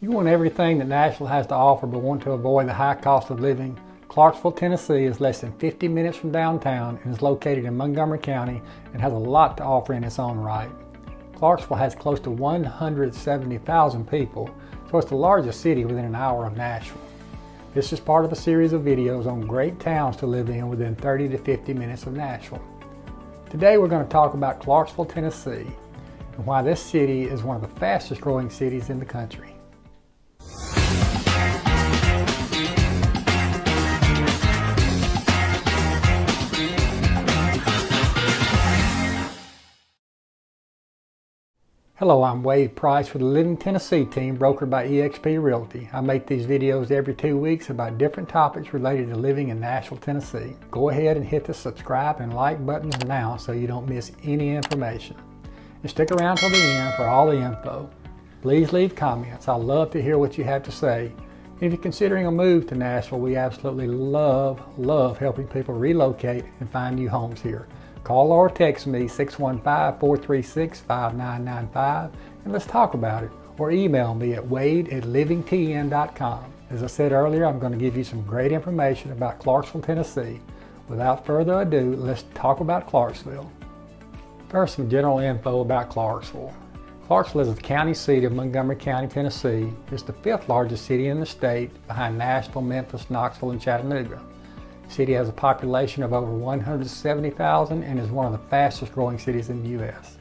You want everything that Nashville has to offer but want to avoid the high cost of living? Clarksville, Tennessee is less than 50 minutes from downtown and is located in Montgomery County and has a lot to offer in its own right. Clarksville has close to 170,000 people, so it's the largest city within an hour of Nashville. This is part of a series of videos on great towns to live in within 30 to 50 minutes of Nashville. Today we're going to talk about Clarksville, Tennessee, and why this city is one of the fastest growing cities in the country. Hello, I'm Wade Price with the Living Tennessee team brokered by eXp Realty. I make these videos every 2 weeks about different topics related to living in Nashville, Tennessee. Go ahead and hit the subscribe and like buttons now so you don't miss any information. And stick around till the end for all the info. Please leave comments. I love to hear what you have to say. And if you're considering a move to Nashville, we absolutely love helping people relocate and find new homes here. Call or text me 615-436-5995 and let's talk about it, or email me at wade@livingtn.com. As I said earlier, I'm going to give you some great information about Clarksville, Tennessee. Without further ado, let's talk about Clarksville. First, some general info about Clarksville. Clarksville is the county seat of Montgomery County, Tennessee. It's the 5th largest city in the state behind Nashville, Memphis, Knoxville, and Chattanooga. The city has a population of over 170,000 and is one of the fastest growing cities in the U.S.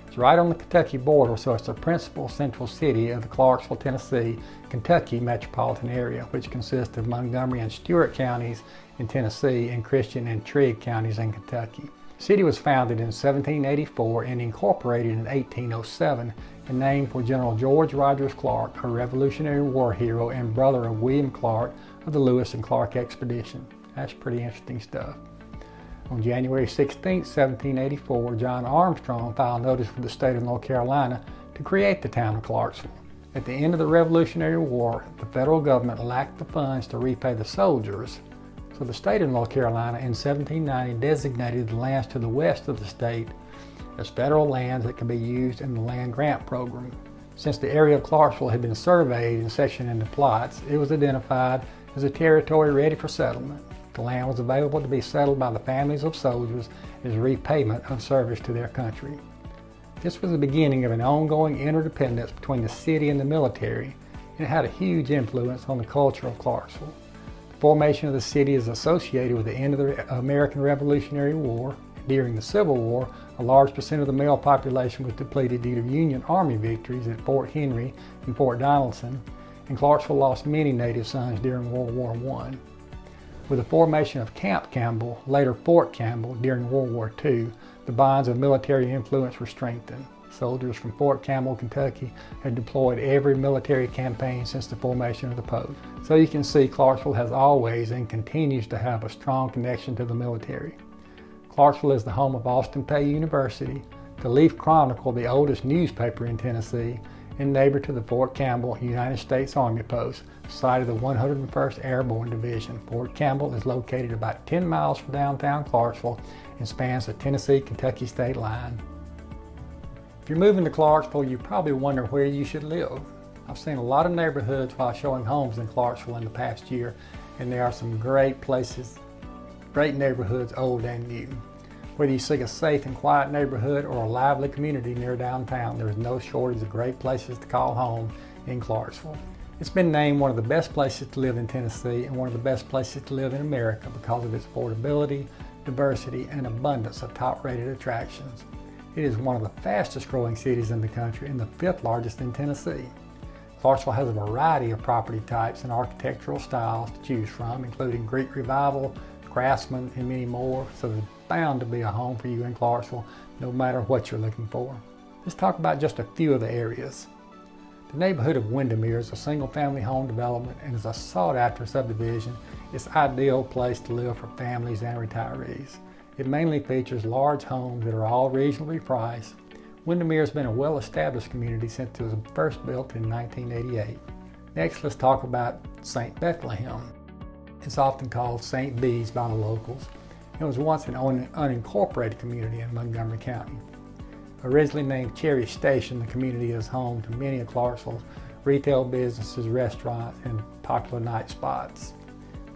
It's right on the Kentucky border, so it's the principal central city of the Clarksville, Tennessee, Kentucky metropolitan area, which consists of Montgomery and Stewart counties in Tennessee and Christian and Trigg counties in Kentucky. The city was founded in 1784 and incorporated in 1807 and named for General George Rogers Clark, a Revolutionary War hero and brother of William Clark of the Lewis and Clark expedition. That's pretty interesting stuff. On January 16, 1784, John Armstrong filed notice with the state of North Carolina to create the town of Clarksville. At the end of the Revolutionary War, the federal government lacked the funds to repay the soldiers, so the state of North Carolina in 1790 designated the lands to the west of the state as federal lands that could be used in the land grant program. Since the area of Clarksville had been surveyed and sectioned into plots, it was identified as a territory ready for settlement. The land was available to be settled by the families of soldiers as repayment of service to their country. This was the beginning of an ongoing interdependence between the city and the military, and it had a huge influence on the culture of Clarksville. The formation of the city is associated with the end of the American Revolutionary War. During the Civil War, a large percent of the male population was depleted due to Union Army victories at Fort Henry and Fort Donelson, and Clarksville lost many native sons during World War I. With the formation of Camp Campbell, later Fort Campbell, during World War II, the bonds of military influence were strengthened. Soldiers from Fort Campbell, Kentucky had deployed every military campaign since the formation of the post. So you can see Clarksville has always and continues to have a strong connection to the military. Clarksville is the home of Austin Peay University, the Leaf Chronicle, the oldest newspaper in Tennessee, and neighbor to the Fort Campbell United States Army Post, site of the 101st Airborne Division. Fort Campbell is located about 10 miles from downtown Clarksville and spans the Tennessee-Kentucky state line. If you're moving to Clarksville, you probably wonder where you should live. I've seen a lot of neighborhoods while showing homes in Clarksville in the past year, and there are some great places, great neighborhoods, old and new. Whether you seek a safe and quiet neighborhood or a lively community near downtown, there is no shortage of great places to call home in Clarksville. It's been named one of the best places to live in Tennessee and one of the best places to live in America because of its affordability, diversity, and abundance of top-rated attractions. It is one of the fastest growing cities in the country and the 5th largest in Tennessee. Clarksville has a variety of property types and architectural styles to choose from, including Greek Revival, Craftsman, and many more, so there's bound to be a home for you in Clarksville, no matter what you're looking for. Let's talk about just a few of the areas. The neighborhood of Windermere is a single-family home development and is a sought-after subdivision. It's an ideal place to live for families and retirees. It mainly features large homes that are all reasonably priced. Windermere has been a well-established community since it was first built in 1988. Next, let's talk about St. Bethlehem. It's often called St. Bede's by the locals. It was once an unincorporated community in Montgomery County. Originally named Cherry Station, the community is home to many of Clarksville's retail businesses, restaurants, and popular night spots.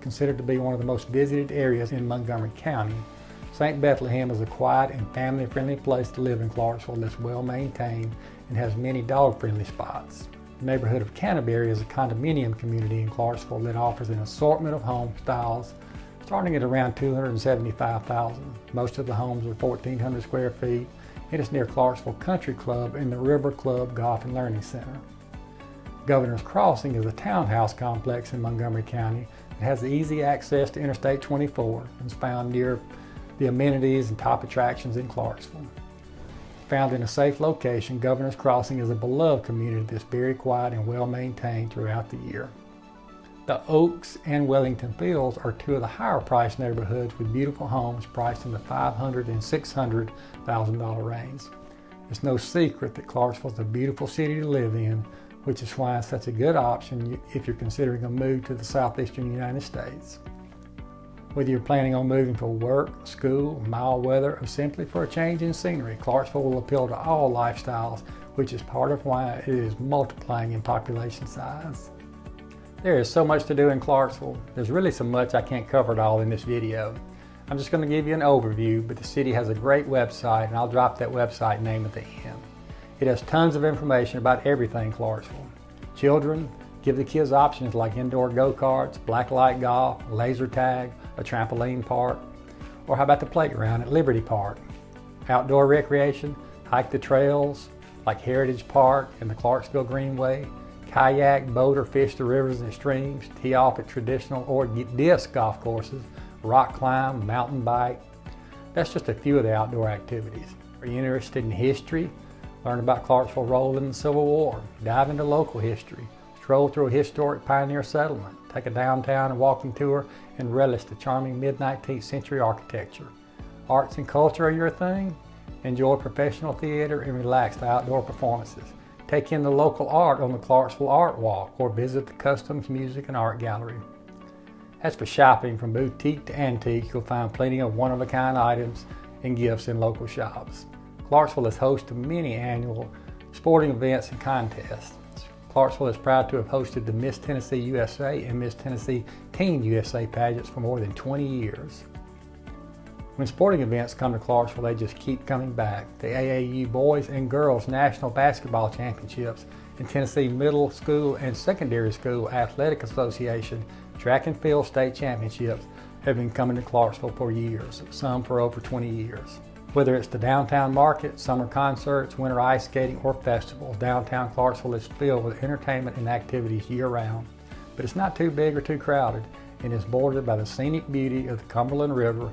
Considered to be one of the most visited areas in Montgomery County, St. Bethlehem is a quiet and family-friendly place to live in Clarksville that's well maintained and has many dog-friendly spots. The neighborhood of Canterbury is a condominium community in Clarksville that offers an assortment of home styles starting at around $275,000. Most of the homes are 1,400 square feet. It is near Clarksville Country Club and the River Club Golf and Learning Center. Governor's Crossing is a townhouse complex in Montgomery County that has easy access to Interstate 24 and is found near the amenities and top attractions in Clarksville. Found in a safe location, Governor's Crossing is a beloved community that's very quiet and well maintained throughout the year. The Oaks and Wellington Fields are two of the higher priced neighborhoods with beautiful homes priced in the $500,000 and $600,000 range. It's no secret that Clarksville is a beautiful city to live in, which is why it's such a good option if you're considering a move to the southeastern United States. Whether you're planning on moving for work, school, mild weather, or simply for a change in scenery, Clarksville will appeal to all lifestyles, which is part of why it is multiplying in population size. There is so much to do in Clarksville. There's really so much I can't cover it all in this video. I'm just going to give you an overview, but the city has a great website, and I'll drop that website name at the end. It has tons of information about everything Clarksville. Children, give the kids options like indoor go-karts, blacklight golf, laser tag, a trampoline park, or how about the playground at Liberty Park? Outdoor recreation, hike the trails like Heritage Park and the Clarksville Greenway, kayak, boat, or fish the rivers and streams, tee off at traditional or disc golf courses, rock climb, mountain bike. That's just a few of the outdoor activities. Are you interested in history? Learn about Clarksville's role in the Civil War, dive into local history, stroll through a historic pioneer settlement, take a downtown and walking tour, and relish the charming mid-19th century architecture. Arts and culture are your thing? Enjoy professional theater and relaxed outdoor performances. Take in the local art on the Clarksville Art Walk or visit the Customs Music and Art Gallery. As for shopping, from boutique to antique, you'll find plenty of one-of-a-kind items and gifts in local shops. Clarksville is host to many annual sporting events and contests. Clarksville is proud to have hosted the Miss Tennessee USA and Miss Tennessee Teen USA pageants for more than 20 years. When sporting events come to Clarksville, they just keep coming back. The AAU Boys and Girls National Basketball Championships and Tennessee Middle School and Secondary School Athletic Association Track and Field State Championships have been coming to Clarksville for years, some for over 20 years. Whether it's the downtown market, summer concerts, winter ice skating, or festivals, downtown Clarksville is filled with entertainment and activities year-round. But it's not too big or too crowded, and is bordered by the scenic beauty of the Cumberland River.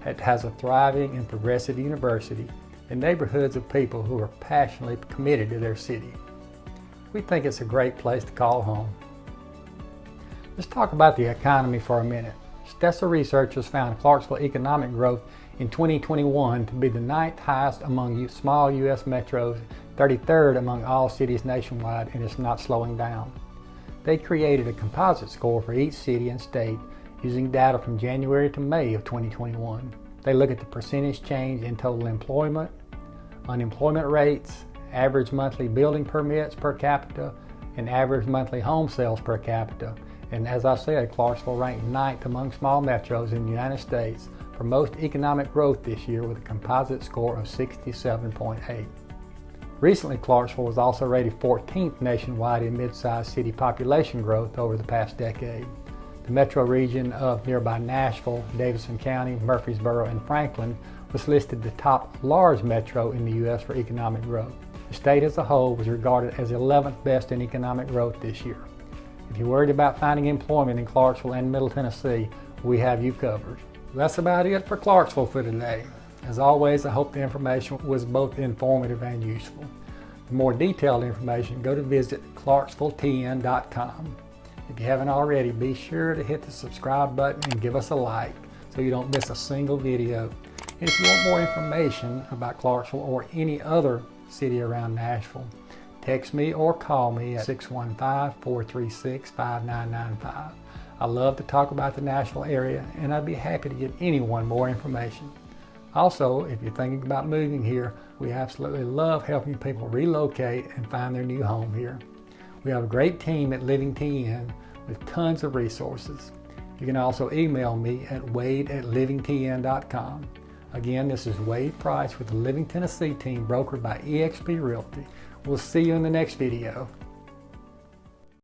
It has a thriving and progressive university and neighborhoods of people who are passionately committed to their city. We think it's a great place to call home. Let's talk about the economy for a minute. Stessa researchers found Clarksville economic growth in 2021 to be the 9th highest among small U.S. metros, 33rd among all cities nationwide, and it's not slowing down. They created a composite score for each city and state using data from January to May of 2021. They look at the percentage change in total employment, unemployment rates, average monthly building permits per capita, and average monthly home sales per capita. And as I said, Clarksville ranked 9th among small metros in the United States for most economic growth this year with a composite score of 67.8. Recently, Clarksville was also rated 14th nationwide in mid-sized city population growth over the past decade. The metro region of nearby Nashville, Davidson County, Murfreesboro, and Franklin was listed the top large metro in the U.S. for economic growth. The state as a whole was regarded as 11th best in economic growth this year. If you're worried about finding employment in Clarksville and Middle Tennessee, we have you covered. That's about it for Clarksville for today. As always, I hope the information was both informative and useful. For more detailed information, go to visit clarksvilletn.com. If you haven't already, be sure to hit the subscribe button and give us a like so you don't miss a single video. And if you want more information about Clarksville or any other city around Nashville, text me or call me at 615-436-5995. I love to talk about the Nashville area, and I'd be happy to give anyone more information. Also, if you're thinking about moving here, we absolutely love helping people relocate and find their new home here. We have a great team at Living TN with tons of resources. You can also email me at wade@livingtn.com. Again, this is Wade Price with the Living Tennessee team, brokered by eXp Realty. We'll see you in the next video.